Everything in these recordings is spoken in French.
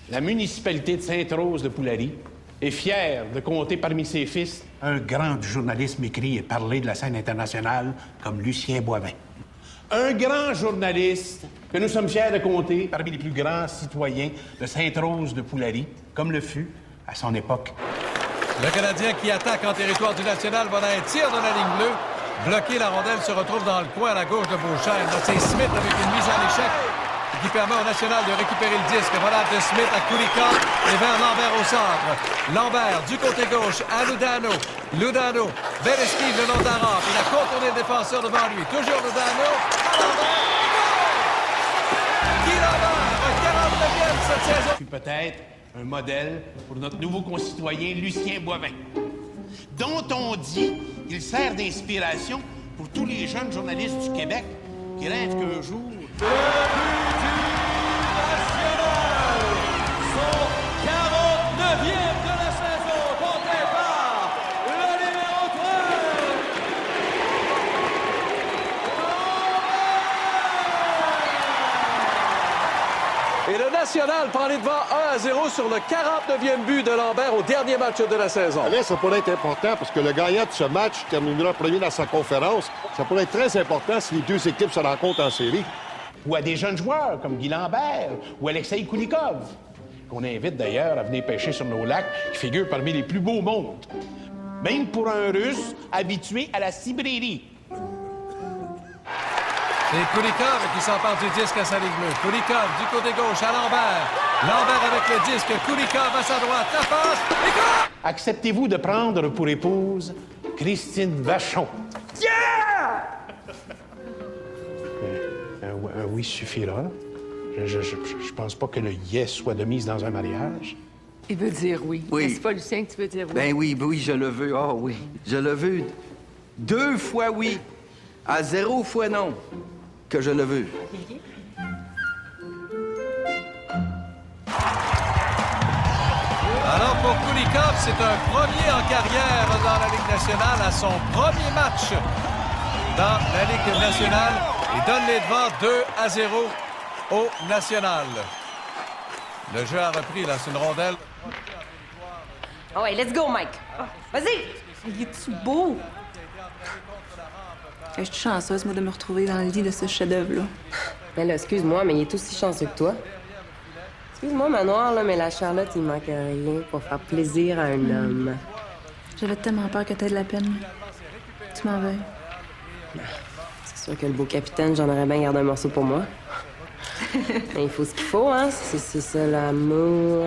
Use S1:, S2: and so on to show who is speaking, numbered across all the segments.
S1: La municipalité de Sainte-Rose-de-Poulary est fière de compter parmi ses fils un grand du journalisme écrit et parlé de la scène internationale comme Lucien Boivin. Un grand journaliste que nous sommes fiers de compter parmi les plus grands citoyens de Sainte-Rose-de-Poulary, comme le fut, à son époque.
S2: Le Canadien qui attaque en territoire du National va dans un tir de la ligne bleue. Bloqué, la rondelle se retrouve dans le coin à la gauche de Beauchesne. C'est Smith avec une mise en échec qui permet au National de récupérer le disque. Voilà de Smith à Kulikov et vers Lambert au centre. Lambert du côté gauche à Ludano. Ludano, belle esquive le long de la rampe. Il a contourné le défenseur devant lui. Toujours Ludano. Guy Lambert, 49e cette saison.
S1: Puis peut-être un modèle pour notre nouveau concitoyen Lucien Boivin, dont on dit qu'il sert d'inspiration pour tous les jeunes journalistes du Québec qui rêvent qu'un jour...
S3: Le but du National, son 49e de la saison, porté par le numéro 3.
S2: Et le National prend les devants 1-0 sur le 49e but de Lambert au dernier match de la saison.
S4: Allez, ça pourrait être important parce que le gagnant de ce match terminera premier dans sa conférence. Ça pourrait être très important si les deux équipes se rencontrent en série.
S1: Ou à des jeunes joueurs comme Guy Lambert ou Alexei Kulikov, qu'on invite d'ailleurs à venir pêcher sur nos lacs, qui figurent parmi les plus beaux mondes. Même pour un Russe habitué à la Sibérie.
S2: C'est Kulikov qui s'empare du disque à sa ligne bleue. Kulikov du côté gauche à Lambert. Lambert avec le disque. Kulikov à sa droite. La passe. Et goal!
S1: Acceptez-vous de prendre pour épouse Christine Vachon? Yeah! Un oui suffira. Je pense pas que le yes soit de mise dans un mariage.
S5: Il veut dire oui.
S6: Oui.
S5: C'est pas Lucien que tu veux dire oui.
S6: Ben oui, je le veux. Ah oui, je le veux. 2 fois oui, à 0 fois non, que je le veux.
S2: Alors pour Kulikov, c'est un premier en carrière dans la Ligue nationale à son premier match dans la Ligue nationale. Il donne les devants 2-0 au National. Le jeu a repris, là, c'est une rondelle.
S7: Oh ouais, let's go, Mike. Vas-y!
S5: Il est-tu beau? Je suis chanceuse, moi, de me retrouver dans le lit de ce chef-d'œuvre-là.
S7: Ben là, excuse-moi, mais il est aussi chanceux que toi. Excuse-moi, Manoir, là, mais la Charlotte, il manque rien pour faire plaisir à un homme.
S5: J'avais tellement peur que t'aies de la peine. Tu m'en veux.
S7: C'est sûr que le beau capitaine, j'en aurais bien gardé un morceau pour moi. Mais il faut ce qu'il faut, hein? C'est ça, l'amour.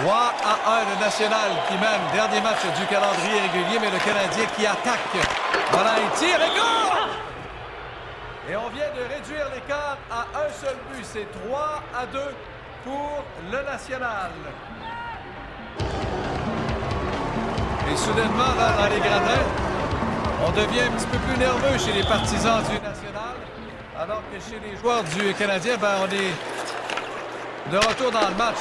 S2: « 3-1, le National qui mène. Dernier match du calendrier régulier, mais le Canadien qui attaque. Voilà, il tire et goal! Et on vient de réduire l'écart à un seul but. C'est 3-2 pour le National. Et soudainement, là, dans les gradins, on devient un petit peu plus nerveux chez les partisans du National, alors que chez les joueurs du Canadien, ben, on est de retour dans le match.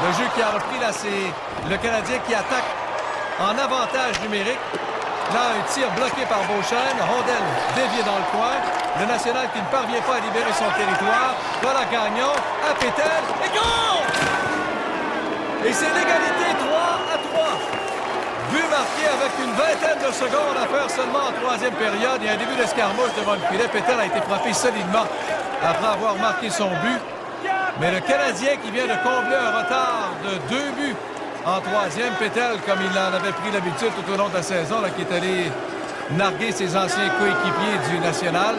S2: Le jeu qui a repris, là, c'est le Canadien qui attaque en avantage numérique. Là, un tir bloqué par Beauchesne. Rondelle déviée dans le coin. Le National qui ne parvient pas à libérer son territoire. Voilà Gagnon à Pétel. Et goal! Et c'est l'égalité 3-3. But marqué avec une vingtaine de secondes à faire seulement en troisième période. Il y a un début d'escarmouche devant le filet. Pétel a été frappé solidement après avoir marqué son but. Mais le Canadien qui vient de combler un retard de 2 buts en troisième. Pétel, comme il en avait pris l'habitude tout au long de la saison, là, qui est allé narguer ses anciens coéquipiers du National.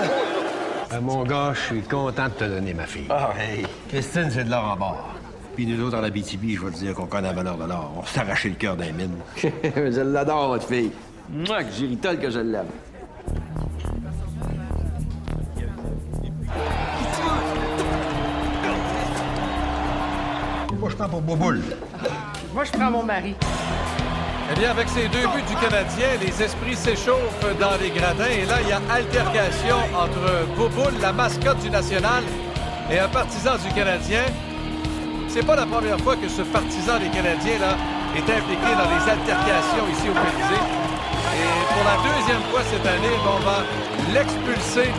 S8: Mon gars, je suis content de te donner ma fille.
S6: Ah, hey.
S8: Christine, c'est de l'or en bord. Puis nous autres, en Abitibi, je vais te dire qu'on connaît la valeur de l'or. On s'est arraché le cœur d'un mine.
S6: Je l'adore, votre fille. Moi, que j'irritole que je l'aime.
S8: Moi, je prends pour Boboule.
S5: Moi, je prends mon mari.
S2: Eh bien, avec ces 2 buts du Canadien, les esprits s'échauffent dans les gradins. Et là, il y a altercation entre Boboule, la mascotte du National, et un partisan du Canadien. C'est pas la première fois que ce partisan des Canadiens là, est impliqué dans les altercations ici au Colisée. Et pour la 2e fois cette année, on va l'expulser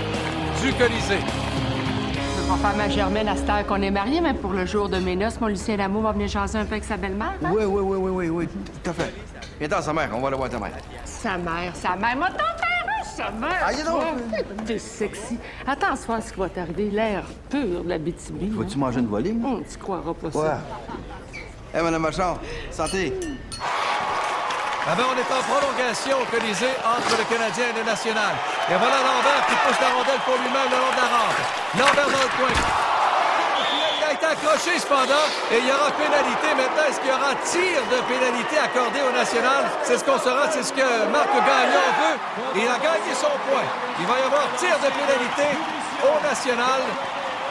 S2: du Colisée.
S9: Je vais faire ma germaine à cette heure qu'on est mariés, mais pour le jour de mes noces, mon Lucien Lamour va venir jaser un peu avec sa belle-mère. Hein?
S6: Oui, tout à fait. Viens-t'en, sa mère, on va aller voir ta mère.
S9: Sa mère, m'a tempéré, sa mère!
S6: Aïe, donc!
S9: T'es sexy. Attends, ce soir, ce qui va t'arriver, l'air pur de la BTB.
S6: Vas-tu manger une volée, moi?
S9: Tu croiras pas
S6: Ouais.
S9: ça.
S6: Hé, Madame Marchand, santé.
S2: Ah ben, on est en prolongation au Colisée entre le Canadien et le National. Et voilà Lambert qui pousse la rondelle pour lui-même le long de la rampe. Lambert dans le coin. Il a été accroché cependant et il y aura pénalité. Maintenant, est-ce qu'il y aura tir de pénalité accordé au National? C'est ce qu'on saura, c'est ce que Marc Gagnon veut. Il a gagné son point. Il va y avoir tir de pénalité au National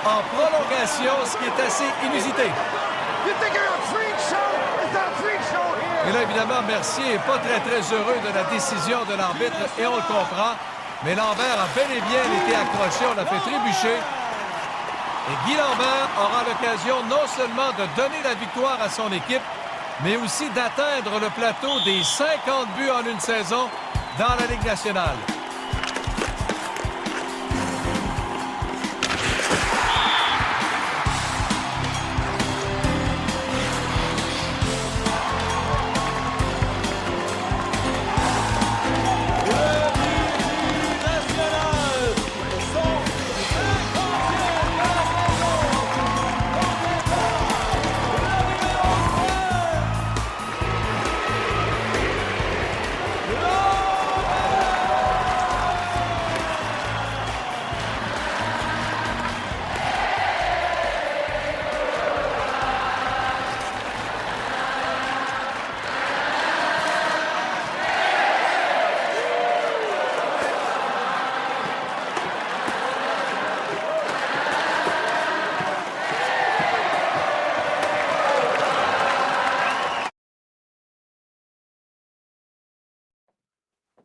S2: en prolongation, ce qui est assez inusité. Et là, évidemment, Mercier n'est pas très heureux de la décision de l'arbitre, et on le comprend. Mais Lambert a bel et bien été accroché, on l'a fait trébucher. Et Guy Lambert aura l'occasion non seulement de donner la victoire à son équipe, mais aussi d'atteindre le plateau des 50 buts en une saison dans la Ligue nationale.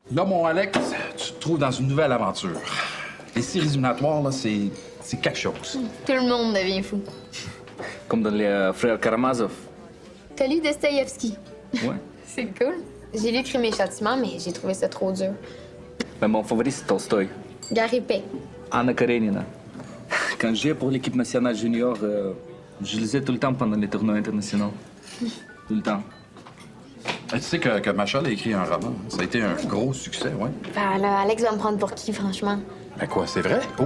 S10: Là, mon Alex, tu te trouves dans une nouvelle aventure. Les séries éliminatoires, là, c'est quelque chose.
S11: Tout le monde devient fou.
S12: Comme dans les frères Karamazov.
S11: T'as lu Dostoïevski?
S12: Ouais.
S11: C'est cool. J'ai lu Crime et Châtiment, mais j'ai trouvé ça trop dur.
S12: Mais mon favori, c'est Tolstoï.
S11: Gary Pay.
S12: Anna Karenina. Quand je jouais pour l'équipe nationale junior, je lisais tout le temps pendant les tournois internationaux. Tout le temps.
S10: Tu sais que Machal a écrit un roman. Ça a été un gros succès, ouais.
S11: Ben là, Alex va me prendre pour qui, franchement?
S10: Ben quoi, c'est vrai? Oh,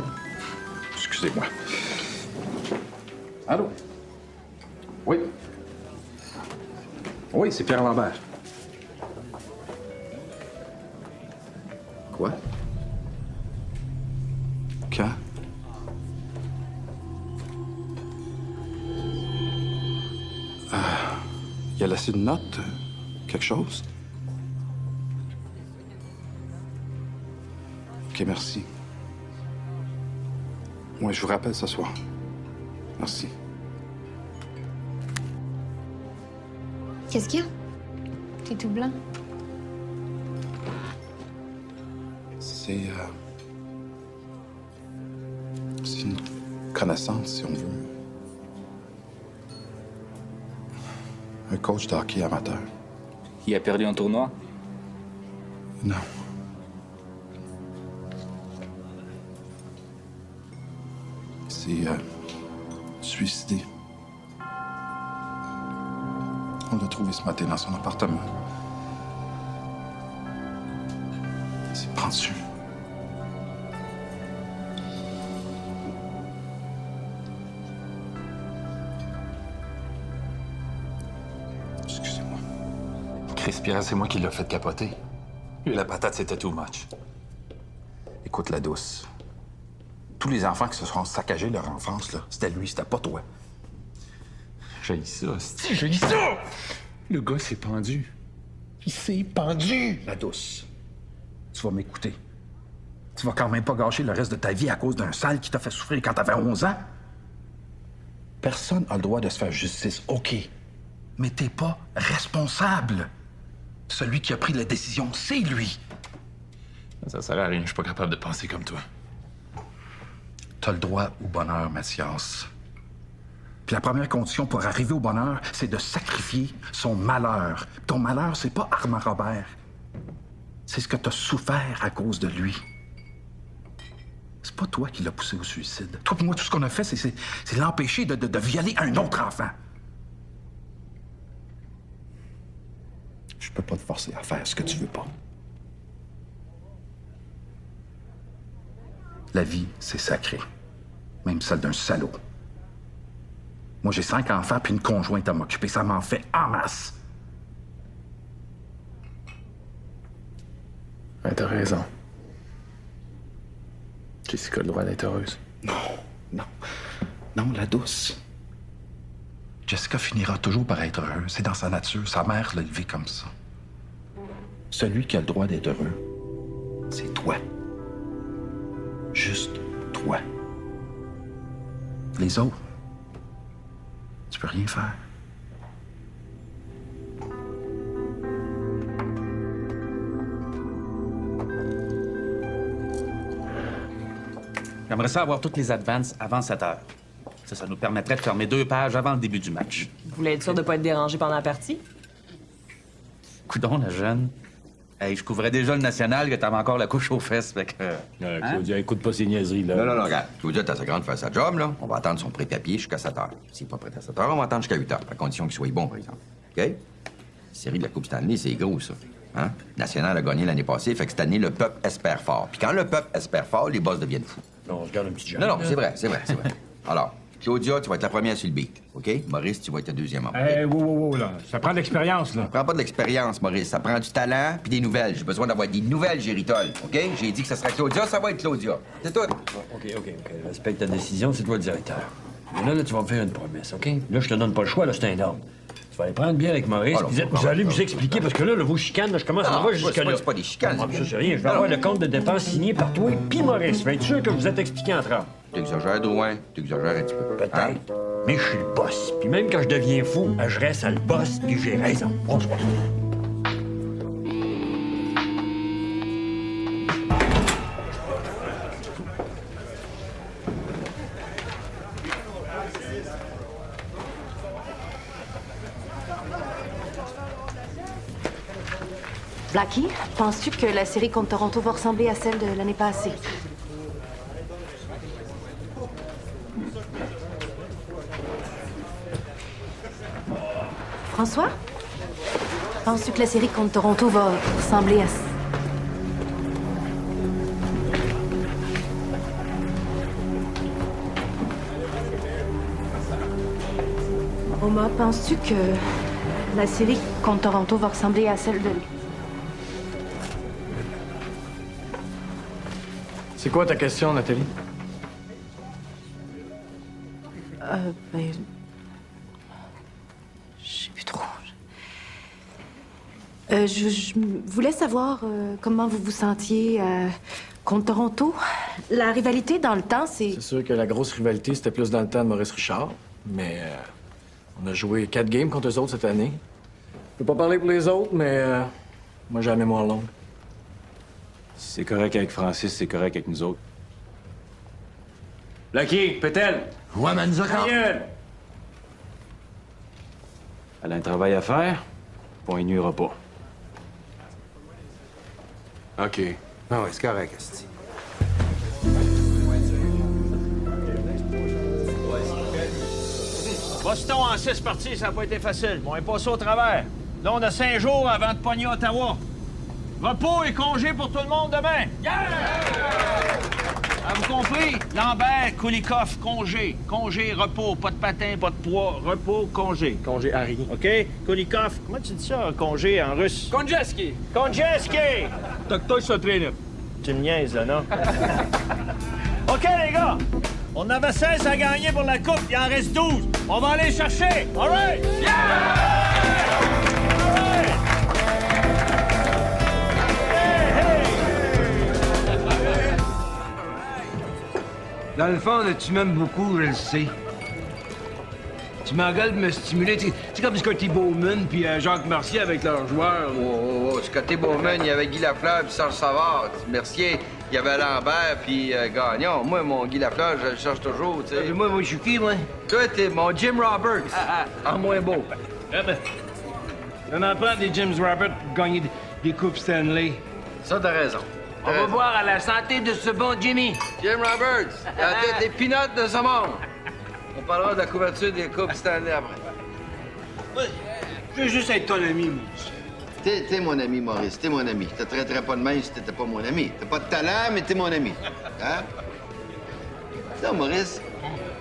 S10: excusez-moi. Allô? Oui. Oui, c'est Pierre Lambert. Quoi? Quand? Il a laissé une note? Quelque chose? OK, merci. Ouais, je vous rappelle ce soir. Merci.
S11: Qu'est-ce qu'il y a? T'es tout blanc.
S10: C'est une connaissance, si on veut. Un coach de hockey amateur.
S12: Il a perdu un tournoi?
S10: Non. C'est suicidé. On l'a trouvé ce matin dans son appartement. C'est pendu. Excusez-moi.
S13: Chris Pierre, c'est moi qui l'ai fait capoter. Lui, la patate, c'était too much. Écoute, la douce. Tous les enfants qui se sont saccagés leur enfance, là, c'était lui, c'était pas toi. J'ai ça, j'ai ça! Le gars s'est pendu. Il s'est pendu!
S10: La douce, tu vas m'écouter. Tu vas quand même pas gâcher le reste de ta vie à cause d'un sale qui t'a fait souffrir quand t'avais 11 ans. Personne n'a le droit de se faire justice, OK. Mais t'es pas responsable. Celui qui a pris la décision, c'est lui.
S13: Ça sert à rien, je suis pas capable de penser comme toi.
S10: T'as le droit au bonheur, Mathias. Puis la première condition pour arriver au bonheur, c'est de sacrifier son malheur. Ton malheur, c'est pas Armand Robert. C'est ce que t'as souffert à cause de lui. C'est pas toi qui l'as poussé au suicide. Toi et moi, tout ce qu'on a fait, c'est l'empêcher de violer un autre enfant.
S4: Je peux pas te forcer à faire ce que tu veux pas.
S10: La vie, c'est sacré. Même celle d'un salaud. Moi, j'ai 5 enfants puis une conjointe à m'occuper. Ça m'en fait en masse.
S14: Ben, t'as raison. Jessica a le droit d'être heureuse.
S10: Non, la douce. Jessica finira toujours par être heureuse. C'est dans sa nature. Sa mère l'a élevée comme ça. Celui qui a le droit d'être heureux, c'est toi. Juste toi. Les autres, tu peux rien faire.
S15: J'aimerais ça avoir toutes les advances avant 7 heures. Ça nous permettrait de fermer 2 pages avant le début du match.
S7: Vous voulez être sûr de pas être dérangé pendant la partie?
S15: Coudon, la jeune. Hey, je couvrais déjà le national que t'avais encore la couche aux fesses, fait que...
S8: Claudia, écoute pas ces niaiseries, là.
S6: Non, regarde. Claudia, t'as sa grande faire sa job, là. On va attendre son pré-papier jusqu'à 7 heures. S'il n'est pas prêt à 7 heures, on va attendre jusqu'à 8 heures, à condition qu'il soit bon, par exemple. OK? La série de la Coupe Stanley, c'est gros, ça. Hein? Le National a gagné l'année passée, fait que cette année, le peuple espère fort. Puis quand le peuple espère fort, les boss deviennent fous.
S8: Non, je garde un petit jeu.
S6: Non, c'est vrai. Alors, Claudia, tu vas être la première sur le beat, OK? Maurice, tu vas être le deuxième homme.
S8: Wow, là. Ça prend de l'expérience, là.
S6: Ça prend pas de l'expérience, Maurice. Ça prend du talent puis des nouvelles. J'ai besoin d'avoir des nouvelles, Géritol, OK? J'ai dit que ça sera Claudia, ça va être Claudia. C'est tout.
S8: OK. Respecte ta décision, c'est toi le directeur. Mais là, tu vas me faire une promesse, OK? Là, je te donne pas le choix, là, c'est un ordre. Tu vas aller prendre bien avec Maurice, puis vous allez vous expliquer, parce que là, vos chicanes, là, je commence à voir jusque-là.
S6: C'est pas des chicanes.
S8: Ça, c'est rien. Je vais avoir le compte de dépenses signé par toi puis Maurice. Je vais être sûr que vous êtes expliqué entre eux.
S6: T'exagères, Drouin. T'exagères un petit peu.
S8: Peut-être. Mais je suis le boss. Puis même quand je deviens fou, je reste à le boss, puis j'ai raison. Bonsoir.
S16: Blackie, penses-tu que la série contre Toronto va ressembler à celle de l'année passée? François? Penses-tu que la série contre Toronto va ressembler à... Oma, penses-tu que la série contre Toronto va ressembler à celle de...
S14: C'est quoi ta question, Nathalie?
S16: Ben... Je sais plus trop. Je voulais savoir comment vous vous sentiez contre Toronto. La rivalité dans le temps, c'est...
S14: C'est sûr que la grosse rivalité, c'était plus dans le temps de Maurice Richard, mais on a joué 4 games contre eux autres cette année. Je peux pas parler pour les autres, mais moi, j'ai la mémoire longue.
S8: Si c'est correct avec Francis, c'est correct avec nous autres. Lucky, Pétel!
S6: Ouais, mais nous autres...
S8: Elle a un travail à faire, puis on y nuira pas. OK.
S6: Ah ouais, c'est correct, esti.
S3: Boston en 6 parties, ça n'a pas été facile. Bon, on est passé au travers. Là, on a 5 jours avant de pogner Ottawa. Repos et congé pour tout le monde demain. Yeah! Avez-vous compris? Lambert, Kulikov, congé. Congé, repos, pas de patin, pas de poids. Repos, congé.
S14: Congé Harry.
S3: OK? Kulikov, comment tu dis ça, congé en russe?
S14: Konjeski!
S3: Konjeski!
S14: Docteur Sotrine.
S3: Tu me niaises, là, non? OK, les gars! On avait 16 à gagner pour la coupe, il en reste 12. On va aller chercher. All right? Yeah! All right!
S17: Dans le fond, tu m'aimes beaucoup, je le sais. Tu m'engueules de me stimuler. Tu sais, comme Scotty Bowman puis Jacques Mercier avec leurs joueurs.
S6: Oh, Scotty Bowman, il y avait Guy Lafleur puis Serge Savard. Mercier, il y avait Lambert puis Gagnon. Moi, mon Guy Lafleur, je le cherche toujours, tu sais.
S17: Moi, je suis qui, moi?
S6: Toi, t'es mon Jim Roberts.
S17: En moins beau. On en prend des James Roberts pour gagner des coupes Stanley.
S6: Ça, t'as raison.
S17: On va boire à la santé de ce bon Jimmy.
S18: Jim Roberts, la tête des pinottes de ce monde. On parlera de la couverture des Coupes Stanley après.
S17: Je veux juste être ton ami, moi.
S18: T'es mon ami, Maurice, t'es mon ami. Je te traiterais pas de même si t'étais pas mon ami. T'as pas de talent, mais t'es mon ami. Hein? Non, Maurice,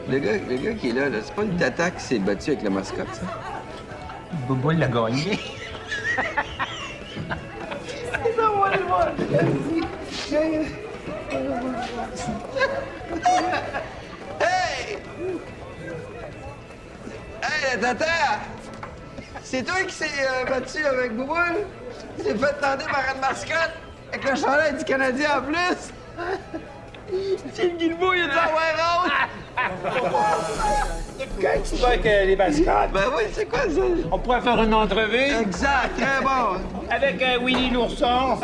S18: le gars qui est là, c'est pas une tata qui s'est battue avec la mascotte, ça?
S17: Bobo l'a gagné.
S18: Hey! Hey, la tata! C'est toi qui s'est battu avec Bouboule? Tu t'es fait tenter par une mascotte? Avec le chandail du Canadien en plus? C'est le Guilbeault, il a dû avoir honte!
S17: Quand tu vas avec les mascottes?
S18: Ben oui, c'est quoi ça?
S17: On pourrait faire une entrevue.
S18: Exact, très bon.
S17: Avec Winnie l'ourson,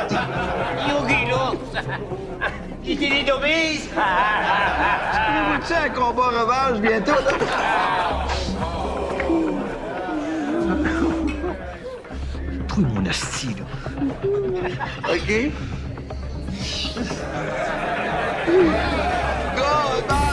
S17: Yogi l'ours, puis Télé Dobise.
S18: Tu sais, un combat revanche bientôt, là?
S17: Trouve mon hostie, là.
S18: OK? Go, bye!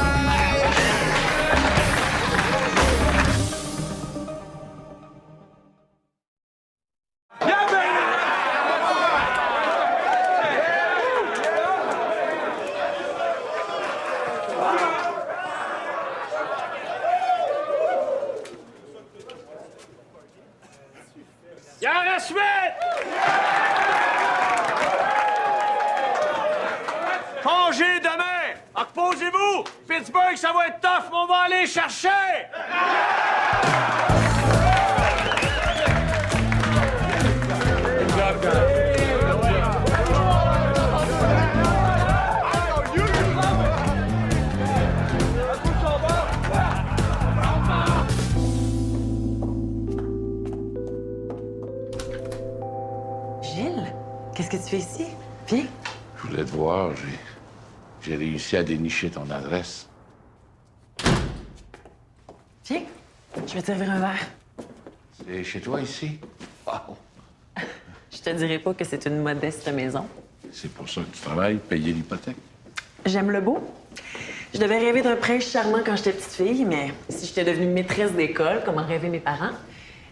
S3: Yann Smith! Congé demain! Reposez-vous! Pittsburgh, ça va être tough, mais on va aller chercher!
S19: Gilles, qu'est-ce que tu fais ici? Viens.
S20: Je voulais te voir. J'ai réussi à dénicher ton adresse.
S19: Viens. Je vais te servir un verre.
S20: C'est chez toi, ici? Wow.
S19: Je te dirai pas que c'est une modeste maison.
S20: C'est pour ça que tu travailles, payer l'hypothèque.
S19: J'aime le beau. Je devais rêver d'un prince charmant quand j'étais petite fille, mais si j'étais devenue maîtresse d'école, comme en rêvaient mes parents,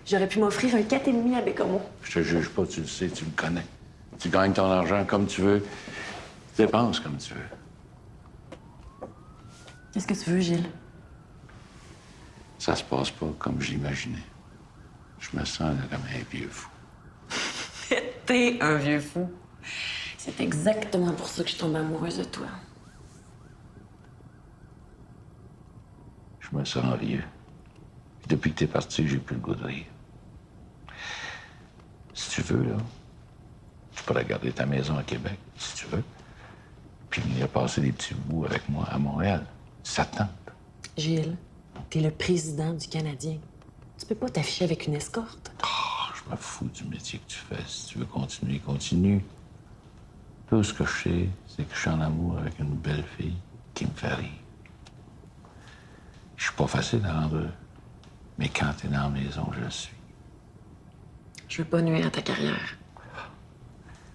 S19: j'aurais pu m'offrir un 4,5 à Bécomo.
S20: Je te juge pas, tu le sais, tu me connais. Tu gagnes ton argent comme tu veux, tu dépenses comme tu veux.
S19: Qu'est-ce que tu veux, Gilles?
S20: Ça se passe pas comme je l'imaginais. Je me sens là, comme un vieux fou.
S19: T'es un vieux fou. C'est exactement pour ça que je tombe amoureuse de toi.
S20: Je me sens vieux. Puis depuis que t'es parti, j'ai plus le goût de rire. Si tu veux, là, tu pourrais garder ta maison à Québec, si tu veux. Puis venir passer des petits bouts avec moi à Montréal. Ça te tente.
S19: Gilles, t'es le président du Canadien. Tu peux pas t'afficher avec une escorte.
S20: Oh, je me fous du métier que tu fais. Si tu veux continuer, continue. Tout ce que je sais, c'est que je suis en amour avec une belle fille qui me fait rire. Je suis pas facile à rendre heureux. Mais quand t'es dans la maison, je le suis.
S19: Je veux pas nuire à ta carrière.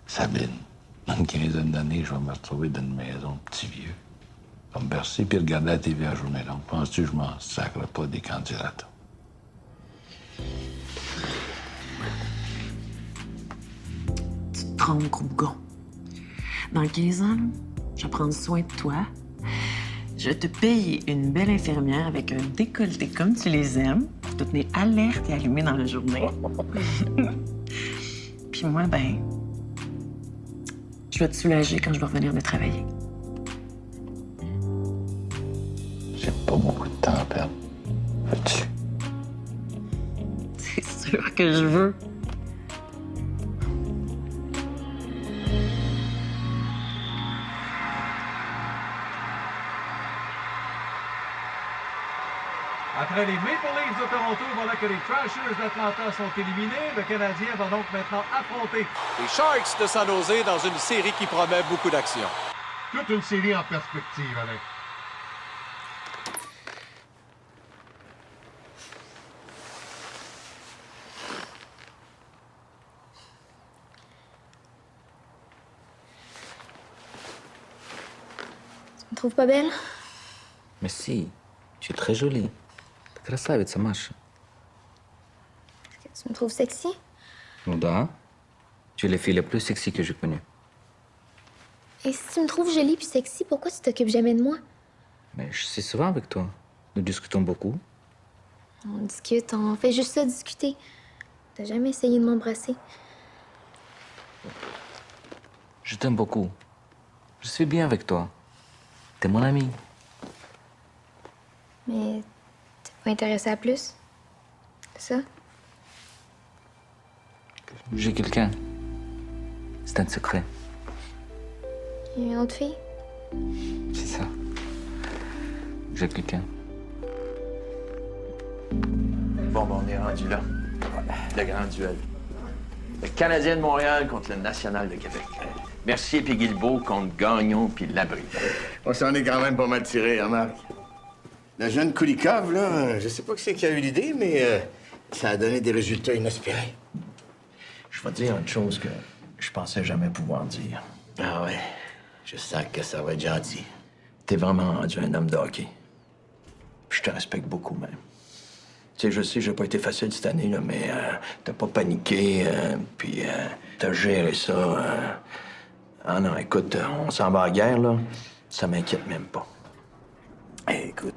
S20: Sabine, dans une quinzaine d'années, je vais me retrouver dans une maison de petits vieux. Je vais me bercer puis regarder la TV à journée longue. Penses-tu que je m'en sacre pas des candidats?
S19: Tu te trompes, gros bougon. Dans 15 ans, je vais prendre soin de toi. Je vais te payer une belle infirmière avec un décolleté comme tu les aimes pour te tenir alerte et allumée dans la journée. Puis moi, ben, je vais te soulager quand je vais revenir de travailler.
S20: J'ai pas beaucoup de temps à perdre. Veux-tu?
S19: C'est sûr que je veux.
S2: Après les Maple Leafs de Toronto, voilà que les Thrashers d'Atlanta sont éliminés. Le Canadien va donc maintenant affronter les Sharks de San Jose dans une série qui promet beaucoup d'action.
S4: Toute une série en perspective, Alain.
S11: me trouves pas belle?
S12: Mais si, tu es très jolie. Ты красавица, Маша.
S11: Tu me trouves sexy?
S12: Ну да. Tu es la fille la plus sexy que j'ai connue.
S11: Et si tu me trouves jolie puis sexy, pourquoi tu t'occupes jamais de moi?
S12: Mais je suis souvent avec toi. Nous discutons beaucoup.
S11: On discute, on fait juste ça, discuter. T'as jamais essayé de m'embrasser.
S12: Je t'aime beaucoup. Je suis bien avec toi. T'es mon ami.
S11: Mais t'es pas intéressé à plus? C'est ça?
S12: J'ai quelqu'un. C'est un secret.
S11: Il y a une autre fille?
S12: C'est ça. J'ai quelqu'un.
S3: Bon, ben, on est rendu là. Le grand duel. Le Canadien de Montréal contre le National de Québec. Mercier puis Guilbeault contre Gagnon puis Labrie.
S18: On s'en est quand même pas mal tiré, hein, Marc? Le jeune Kulikov, là, je sais pas qui c'est qui a eu l'idée, mais ça a donné des résultats inespérés.
S3: Je vais te dire une chose que je pensais jamais pouvoir dire.
S18: Ah ouais, je sens que ça va être gentil.
S3: T'es vraiment rendu un homme de hockey. Puis je te respecte beaucoup, même. Tu sais, je sais, j'ai pas été facile cette année, là, mais t'as pas paniqué, puis t'as géré ça. Ah non, écoute, on s'en va à la guerre, là. Ça m'inquiète même pas.
S18: Hey, écoute,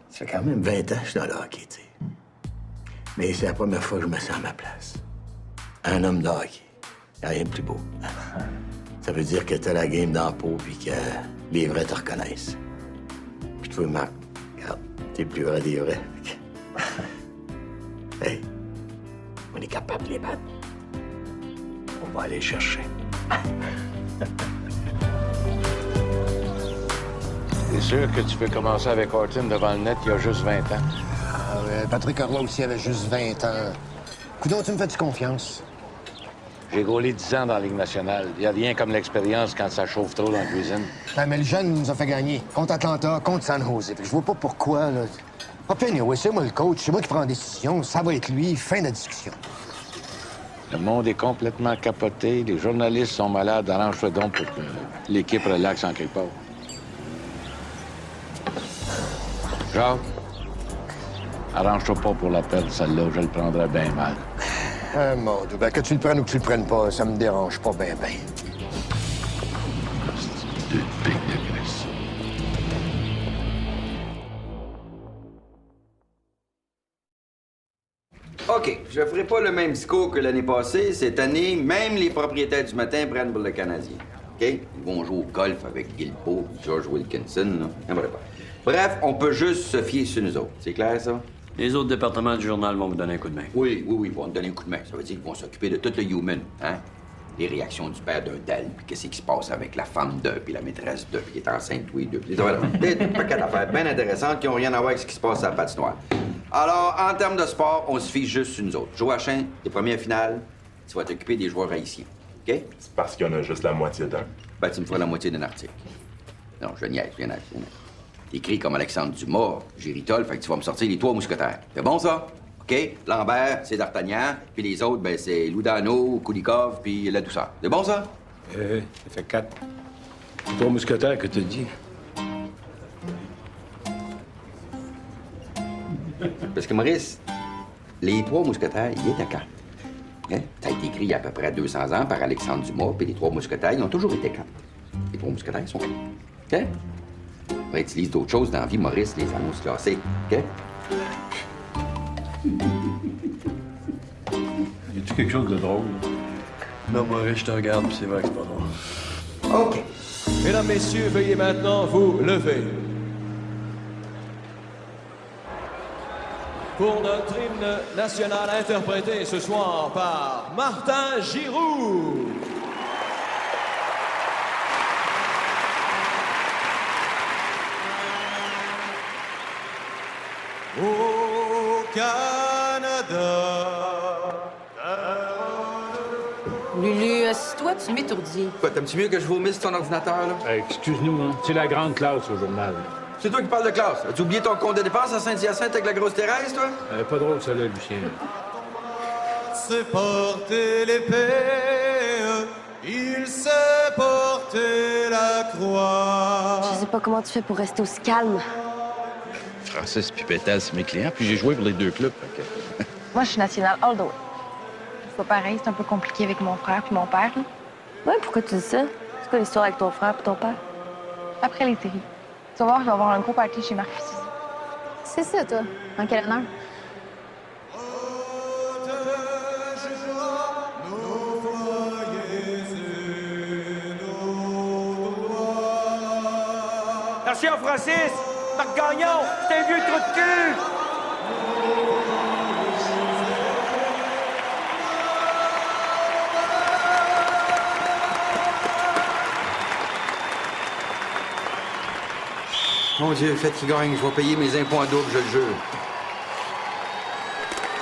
S18: ça fait quand même 20 ans que je suis dans le hockey, tu sais. Mais c'est la première fois que je me sens à ma place. Un homme de hockey. Y a rien de plus beau. Ça veut dire que t'as la game dans la peau puis que les vrais te reconnaissent. Puis toi, Marc, regarde, t'es le plus vrai des vrais. Hey, on est capable de les battre.
S3: On va aller chercher.
S20: C'est sûr que tu peux commencer avec Horton devant le net il y a juste 20 ans.
S21: Ah ouais, Patrick Roy aussi avait juste 20 ans. Coudon, tu me fais-tu confiance?
S20: J'ai gaulé 10 ans dans la Ligue nationale. Il n'y a rien comme l'expérience quand ça chauffe trop dans la cuisine.
S21: Ouais, mais le jeune nous a fait gagner. Contre Atlanta, contre San Jose. Puis je vois pas pourquoi, là. Ah, puis anyway, c'est moi le coach, c'est moi qui prends la décision. Ça va être lui, fin de la discussion.
S20: Le monde est complètement capoté. Les journalistes sont malades. Arrange-toi donc pour que l'équipe relaxe en quelque part. Jacques, arrange-toi pas pour la perdre, celle-là. Je le prendrais bien mal.
S21: Ah, mon Dieu, ben que tu le prennes ou que tu le prennes pas, ça me dérange pas ben.
S6: OK, je ferai pas le même discours que l'année passée. Cette année, même les propriétaires du matin prennent pour le Canadien. OK? Ils vont jouer au golf avec Guilbeault, George Wilkinson, là. N'importe quoi. Bref, on peut juste se fier sur nous autres. C'est clair, ça?
S8: Les autres départements du journal vont vous donner un coup de main.
S6: Oui, ils vont nous donner un coup de main. Ça veut dire qu'ils vont s'occuper de tout le human, hein? Les réactions du père d'un d'elle, puis qu'est-ce qui se passe avec la femme d'eux, puis la maîtresse d'eux, puis qui est enceinte, oui, d'eux. Des paquets d'affaires bien intéressantes qui n'ont rien à voir avec ce qui se passe à la patinoire. Alors, en termes de sport, on se fie juste sur nous autres. Joachim, les premières finales, tu vas t'occuper des joueurs haïtiens, OK?
S22: C'est parce qu'il y en a juste la moitié d'un.
S6: Ben, tu me feras la moitié d'un article. Non, je niaise, je niaise. T'écris comme Alexandre Dumas, Géritol, fait que tu vas me sortir les 3 mousquetaires. C'est bon, ça? OK? Lambert, c'est D'Artagnan, puis les autres, ben, c'est Loudano, Kulikov, puis la douceur. C'est bon, ça?
S3: Ça fait 4. 3 mousquetaires que t'as dit.
S6: Parce que, Maurice, les 3 mousquetaires, ils étaient quand? Hein? Ça a été écrit il y a à peu près 200 ans par Alexandre Dumas, puis les 3 mousquetaires, ils ont toujours été quand? Les 3 mousquetaires, ils sont quand? OK? On utilise d'autres choses dans la vie, Maurice, les annonces classées. OK?
S3: Y a-tu quelque chose de drôle?
S8: Non, Maurice, je te regarde, puis c'est vrai que c'est pas drôle.
S6: OK.
S2: Mesdames, Messieurs, veuillez maintenant vous lever. Pour notre hymne national interprété ce soir par Martin Giroux. Au Canada.
S7: Lulu, assis-toi, tu m'étourdis.
S6: Quoi, t'aimes-tu mieux que je vomisse ton ordinateur, là?
S1: Excuse-nous, hein. C'est la grande classe au journal.
S6: C'est toi qui parles de classe. As-tu oublié ton compte de dépenses à Saint-Hyacinthe avec la grosse Thérèse, toi?
S1: Pas drôle, ça, là, Lucien.
S2: C'est porter l'épée, il s'est porté la croix.
S7: Je sais pas pas comment tu fais pour rester aussi calme.
S5: Francis puis Pétal, c'est mes clients, puis j'ai joué pour les deux clubs. Fait que...
S9: Moi, je suis nationale all the way. C'est pas pareil, c'est un peu compliqué avec mon frère puis mon père. Là.
S7: Ouais, pourquoi tu dis ça? C'est quoi l'histoire avec ton frère et ton père?
S9: Après les séries. Tu vas voir, je vais avoir un gros party chez Marc Suzy.
S11: C'est ça, toi. En quel honneur?
S3: Attention, Francis! Marc Gagnon, c'est un vieux trou de cul!
S6: Mon Dieu, faites qu'il gagne. Je vais payer mes impôts en double, je le jure.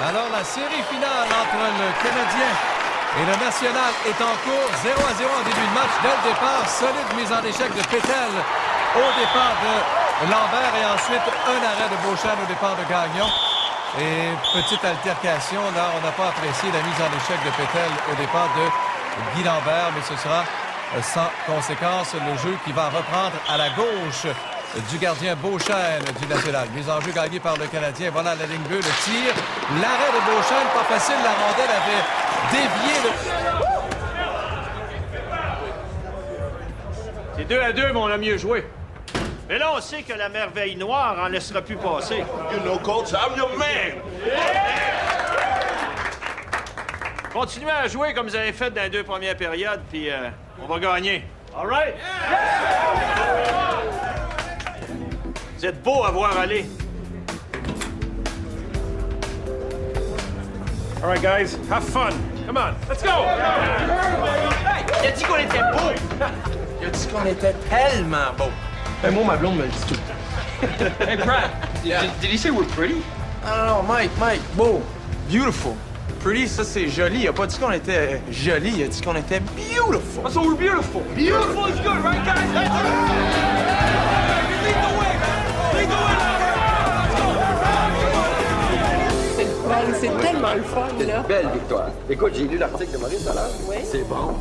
S2: Alors, la série finale entre le Canadien et le National est en cours. 0-0 en début de match. Dès le départ, solide mise en échec de Pétel au départ de Lambert et ensuite un arrêt de Beauchamp au départ de Gagnon. Et petite altercation, là, on n'a pas apprécié la mise en échec de Pétel au départ de Guy Lambert, mais ce sera sans conséquence le jeu qui va reprendre à la gauche du gardien Beauchesne du National. Mise en jeu gagnée par le Canadien. Voilà la ligne bleue, le tir. L'arrêt de Beauchesne, pas facile. La rondelle avait dévié.
S3: C'est 2-2, mais on a mieux joué. Mais là, on sait que la merveille noire en laissera plus passer.
S4: You know, coach, I'm your man!
S3: Continuez à jouer comme vous avez fait dans les 2 premières périodes, puis on va gagner. All right? Vous êtes beau à voir aller. All right, guys, have fun. Come on, let's go! Hey, il a dit qu'on était beau!
S23: Il a dit qu'on était tellement beau. Ben, moi, ma blonde me le dit tout.
S3: Hey, Brad, did he say we're pretty?
S23: Non, Mike, beau, beautiful. Pretty, ça, c'est joli. Il a pas dit qu'on était joli, il a dit qu'on était beautiful.
S3: So we're beautiful. Beautiful is good, right, guys? Lead the way, man! Lead the way!
S19: C'est tellement le fun, là.
S6: Belle victoire. Écoute, j'ai lu l'article de Maurice tout à l'heure.
S19: Oui.
S6: C'est bon.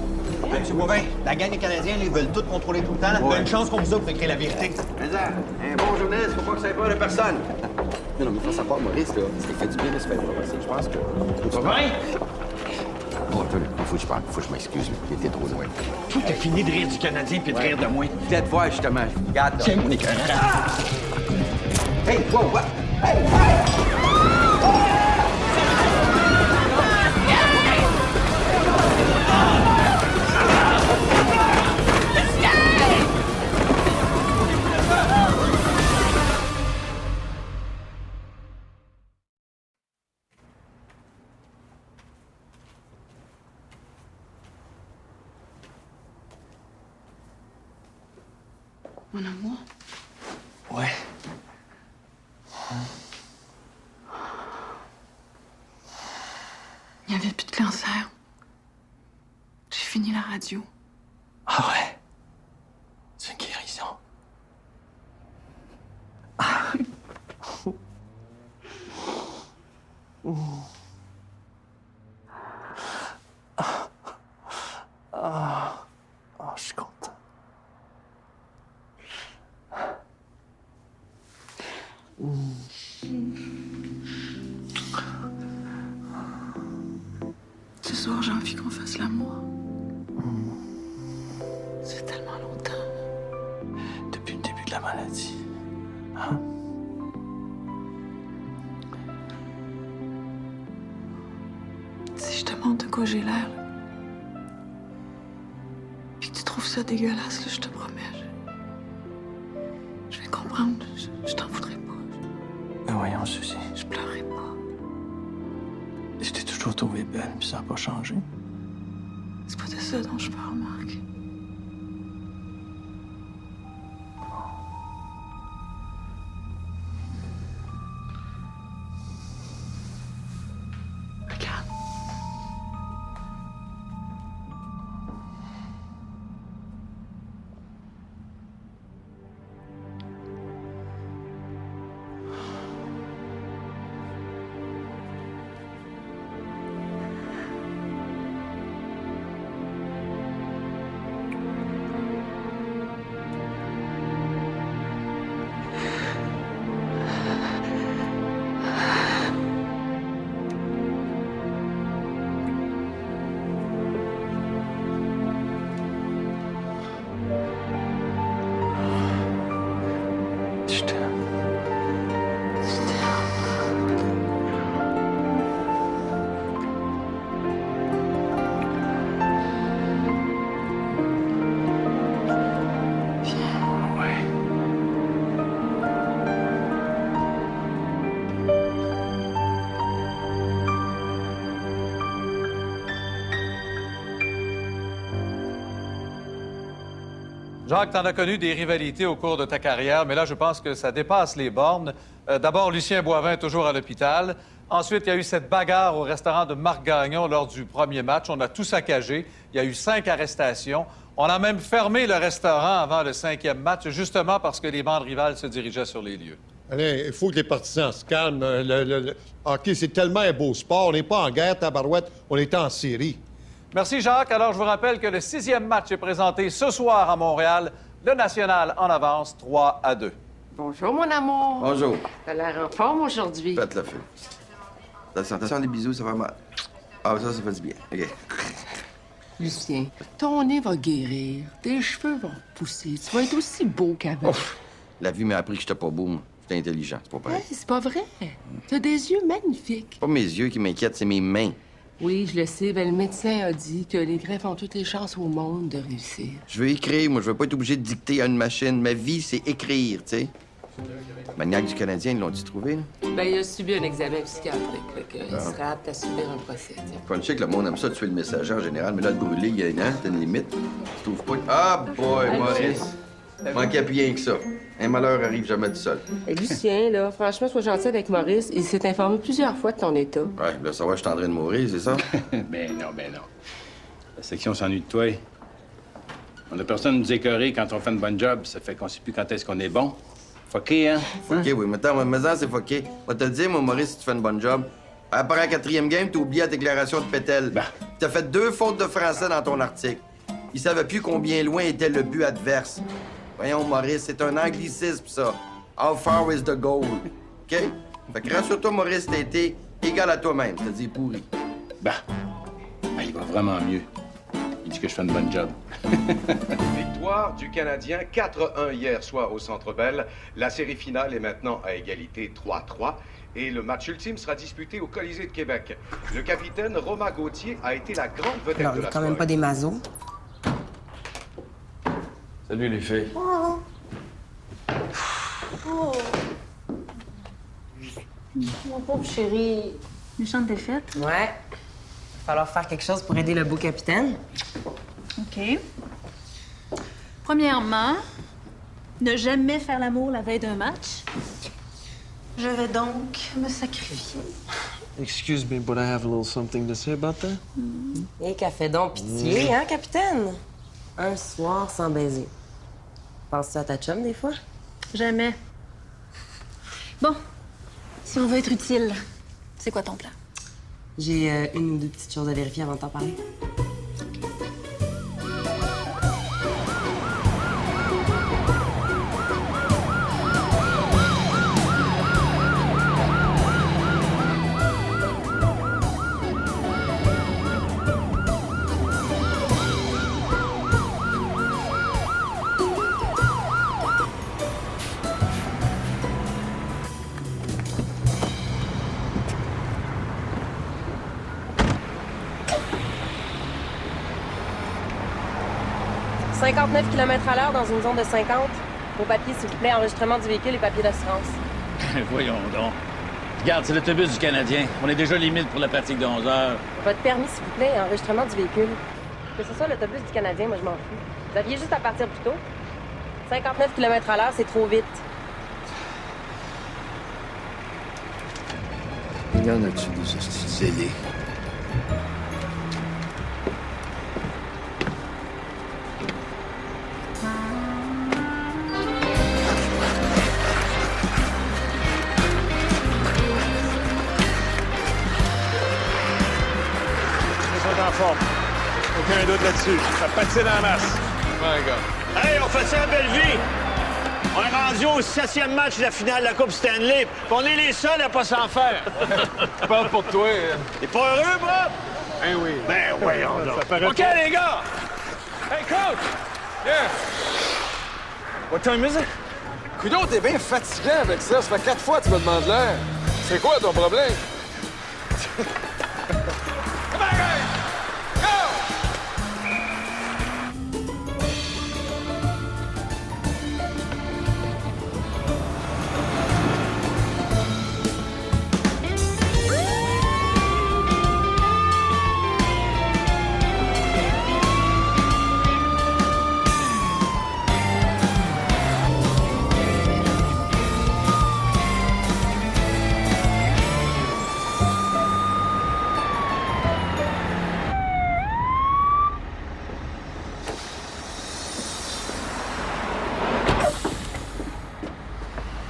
S24: M. Boivin, la gang des Canadiens, ils veulent tout contrôler tout le temps. Il y a une chance qu'on vous autres pour écrire la vérité.
S6: Mais ça, un bon journaliste, faut pas que ça ait peur de personne. Non, mais face à part Maurice, là, c'était fait du bien de se faire brasser. Je pense que...
S24: Boivin?
S6: Oh, attends, il faut que je parle. Il faut que je m'excuse. Il était trop loin.
S24: Tout a fini de rire du Canadien puis de rire de moi.
S6: Peut-être voir, justement. Regarde, là.
S24: Tiens, mon écœur.
S6: Hey, wow, what? Hey, hey!
S19: Mon amour?
S23: Ouais.
S19: Il n'y avait plus de cancer. J'ai fini la radio.
S23: Ah ouais? C'est une guérison. Je suis content.
S19: Ce soir, j'ai envie qu'on fasse l'amour. C'est tellement longtemps.
S23: Depuis le début de la maladie. Hein?
S19: Si je te montre de quoi j'ai l'air, là, puis que tu trouves ça dégueulasse, là, je te promets, je vais comprendre. Je t'en voudrais pas.
S23: Mais voyons, Suzy.
S19: Je pleurerai pas.
S23: Je t'ai toujours trouvé belle, puis ça n'a pas changé.
S19: C'est pas de ça dont je parle, Marc. Regarde.
S20: Je t'aime.
S2: Jacques, t'en as connu des rivalités au cours de ta carrière, mais là, je pense que ça dépasse les bornes. D'abord, Lucien Boivin, toujours à l'hôpital. Ensuite, il y a eu cette bagarre au restaurant de Marc Gagnon lors du premier match. On a tout saccagé. Il y a eu 5 arrestations. On a même fermé le restaurant avant le 5e match, justement parce que les bandes rivales se dirigeaient sur les lieux.
S4: Allez, il faut que les partisans se calment. Le hockey, c'est tellement un beau sport. On n'est pas en guerre, tabarouette. On est en série.
S2: Merci, Jacques. Alors, je vous rappelle que le 6e match est présenté ce soir à Montréal. Le National en avance 3-2.
S19: Bonjour, mon amour.
S6: Bonjour.
S19: T'as l'air en forme aujourd'hui.
S6: Faites le feu. Attention, des bisous, ça va mal. Ah, ça fait du bien. OK.
S19: Lucien, ton nez va guérir, tes cheveux vont pousser, tu vas être aussi beau qu'avant.
S6: Ouf. La vie m'a appris que j'étais pas beau, moi. J'étais intelligent, c'est pas pareil.
S19: Hey, c'est pas vrai. T'as des yeux magnifiques.
S6: C'est pas mes yeux qui m'inquiètent, c'est mes mains.
S19: Oui, je le sais. Ben, le médecin a dit que les greffes ont toutes les chances au monde de réussir.
S6: Je veux écrire, moi. Je veux pas être obligé de dicter à une machine. Ma vie, c'est écrire, tu sais. Maniaque du Canadien, ils l'ont-tu trouvé, là?
S19: Ben, il a subi un examen psychiatrique. Il serait apte à subir un procès, tiens.
S6: Je sais que le monde aime ça, tuer le messager en général, mais là, de brûler, il y a une limite. Tu trouves pas? Ah, boy,
S19: Allô,
S6: Maurice! Manquait plus rien que ça. Un malheur arrive jamais tout seul.
S19: Et Lucien, là, franchement, sois gentil avec Maurice. Il s'est informé plusieurs fois de ton état.
S6: Ouais, là, ça va, je suis en train de mourir, c'est ça?
S5: Ben non. La section s'ennuie de toi. On a personne à nous écœurer quand on fait une bonne job. Ça fait qu'on sait plus quand est-ce qu'on est bon. Fucké, hein?
S6: Fucké, oui. Mais attends, mais ça, c'est fucké. On va te le dire, moi, Maurice, si tu fais une bonne job. Après la 4e game, t'as oublié la déclaration de Pétel. T'as fait 2 fautes de français dans ton article. Il savait plus combien loin était le but adverse. Voyons, Maurice, c'est un anglicisme, ça. How far is the goal? OK? Fait que rassure-toi, Maurice, t'as été égal à toi-même. T'as dit pourri.
S5: Il va vraiment mieux. Il dit que je fais une bonne job.
S10: Victoire du Canadien 4-1 hier soir au Centre Bell. La série finale est maintenant à égalité 3-3 et le match ultime sera disputé au Colisée de Québec. Le capitaine Romain Gauthier a été la grande vedette
S7: Alors,
S10: de
S7: il
S10: la
S7: est quand même
S10: soirée.
S7: pas des masos.
S8: Salut, les filles.
S11: Oh. Oh.
S7: Mon pauvre chéri.
S11: Méchante défaite.
S7: Ouais. Il va falloir faire quelque chose pour aider le beau capitaine.
S11: OK. Premièrement, ne jamais faire l'amour la veille d'un match. Je vais donc me sacrifier.
S13: Excuse me, but I have a little something to say about that.
S7: Et qu'a fait donc pitié, hein, capitaine? Un soir sans baiser. Penses-tu à ta chum, des fois?
S11: Jamais. Bon, si on veut être utile, c'est quoi ton plan?
S7: J'ai une ou deux petites choses à vérifier avant de t'en parler. « 59 km/h dans une zone de 50. Vos papiers, s'il vous plaît, enregistrement du véhicule et papier d'assurance. »
S5: Voyons donc. Regarde, c'est l'autobus du Canadien. On est déjà limite pour la pratique de 11 heures.
S7: Votre permis, s'il vous plaît, et enregistrement du véhicule. Que ce soit l'autobus du Canadien, moi, je m'en fous. Vous aviez juste à partir plus tôt. 59 km/h, c'est trop vite.
S20: Il y en a-tu des hosties de zélés?
S3: En forme. Aucun doute là-dessus. Ça patine en masse.
S2: My God.
S3: Hey, on fait ça à Belleville. On est rendu au 7e match de la finale de la Coupe Stanley. Puis on est les seuls à pas s'en faire.
S2: Je parle pour toi.
S3: T'es pas heureux, Bob?
S2: Ben oui.
S3: Ben voyons donc.
S2: OK, les gars! Hey, coach! Yeah!
S3: What time is it?
S23: Coudon, t'es bien fatiguant avec ça. Ça fait 4 fois que tu me demandes l'air. C'est quoi ton problème?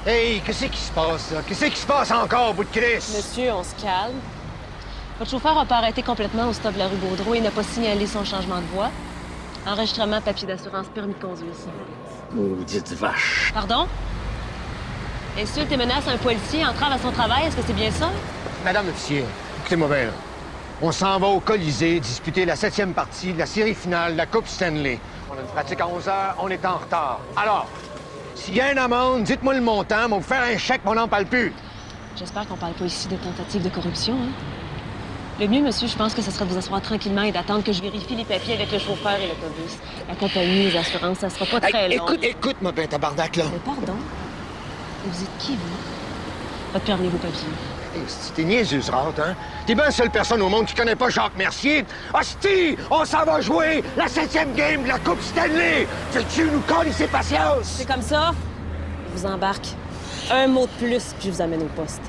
S21: Hey, qu'est-ce qui se passe, là? Qu'est-ce qui se passe encore, bout de Chris?
S7: Monsieur, on se calme. Votre chauffeur n'a pas arrêté complètement au stop de la rue Baudreau et n'a pas signalé son changement de voie. Enregistrement, papier d'assurance, permis de conduire.
S8: Maudite vache.
S7: Pardon? Insulte et menace à un policier, entrave à son travail, est-ce que c'est bien ça?
S21: Madame l'officier, écoutez-moi bien, là. On s'en va au Colisée disputer la 7e partie de la série finale de la Coupe Stanley. On a une pratique à 11 heures, on est en retard. Alors, s'il y a une amende, dites-moi le montant, on va vous faire un chèque, mais on n'en parle plus.
S7: J'espère qu'on parle pas ici de tentative de corruption, hein? Le mieux, monsieur, je pense que ce serait de vous asseoir tranquillement et d'attendre que je vérifie les papiers avec le chauffeur et l'autobus. La compagnie, les assurances, ça sera pas très long.
S21: Écoute-moi bien, tabarnak, là.
S7: Mais pardon? Vous êtes qui, vous? Votre permis, vos papiers.
S21: T'es niaiseuse, rate, hein? T'es bien la seule personne au monde qui connaît pas Jacques Mercier. Hostie! On s'en va jouer la 7e game de la Coupe Stanley! Fais-tu nous connaissez patience?
S7: C'est comme ça? Je vous embarque. Un mot de plus, puis je vous amène au poste.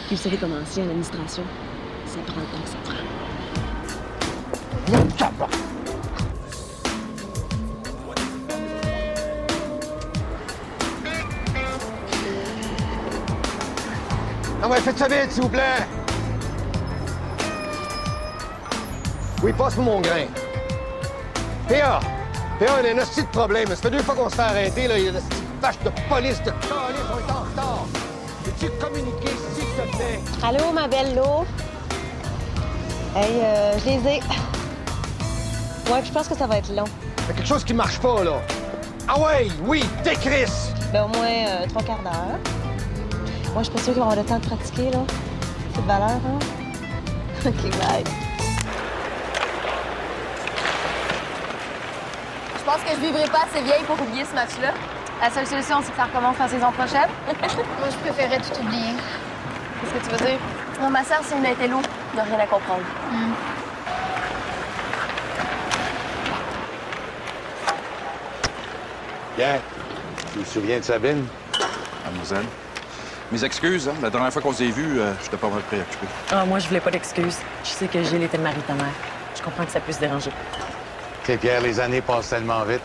S7: Puis vous savez comment c'est, l'administration. Ça prend le temps que ça prend.
S21: Ah ouais, faites ça vite, s'il vous plaît. Oui, passe-moi mon grain. PA, on a un hostie de problème. Ça fait 2 fois qu'on se fait arrêter, là. Il y a une hostie de vache de police, de calice, on est en retard. Peux-tu communiquer, s'il te plaît?
S9: Allô, ma belle Lo? Hey, je les ai. Ouais, puis je pense que ça va être long.
S21: Il y a quelque chose qui marche pas, là. Ah ouais, oui, décrisse!
S9: Ben, au moins 3 quarts d'heure. Moi, je suis pas sûre qu'ils vont avoir le temps de pratiquer, là. C'est de valeur, hein? OK, bye. Je pense que je vivrai pas assez vieille pour oublier ce match-là. La seule solution, c'est que ça recommence la saison prochaine. Moi, je préférais tout oublier. Qu'est-ce que tu veux dire? Non, ma sœur, c'est une intello. De rien à comprendre.
S22: Pierre, tu te souviens de Sabine?
S14: Mademoiselle. Mes excuses, hein? La dernière fois qu'on s'est vus, j'étais pas mal préoccupé.
S19: Ah, moi, je voulais pas d'excuses. Je sais que Gilles était le mari de ta mère. Je comprends que ça puisse déranger.
S22: Tu sais, Pierre, les années passent tellement vite.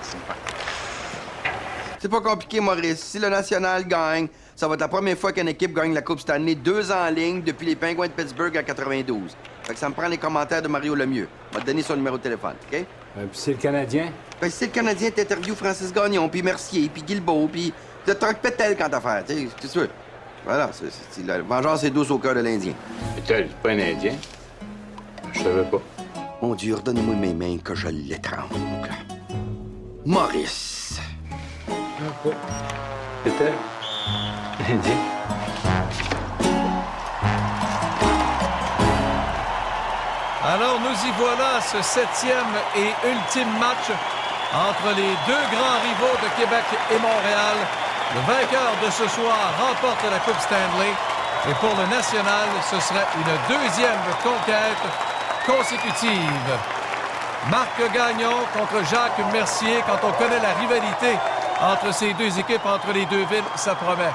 S18: C'est pas compliqué, Maurice. Si le National gagne, ça va être la première fois qu'une équipe gagne la Coupe Stanley 2 ans en ligne depuis les Penguins de Pittsburgh en 92. Fait que ça me prend les commentaires de Mario Lemieux. On va te donner son numéro de téléphone, OK?
S5: Puis c'est le Canadien?
S18: Ben, c'est le Canadien, t'interviews Francis Gagnon, puis Mercier, puis Guilbeault, puis de Troc Pétel quand t'as affaire. Tu sais, qu'est-ce que tu veux? Voilà, la vengeance est douce au cœur de l'Indien.
S5: Pétel, c'est pas un Indien. Je savais pas.
S18: Mon Dieu, redonnez-moi mes mains que je l'étrangle, mon gars. Maurice.
S5: Pétel? Indien?
S2: Alors, nous y voilà, ce 7e et ultime match entre les 2 grands rivaux de Québec et Montréal. Le vainqueur de ce soir remporte la Coupe Stanley. Et pour le National, ce serait une 2e conquête consécutive. Marc Gagnon contre Jacques Mercier. Quand on connaît la rivalité entre ces deux équipes, entre les deux villes, ça promet.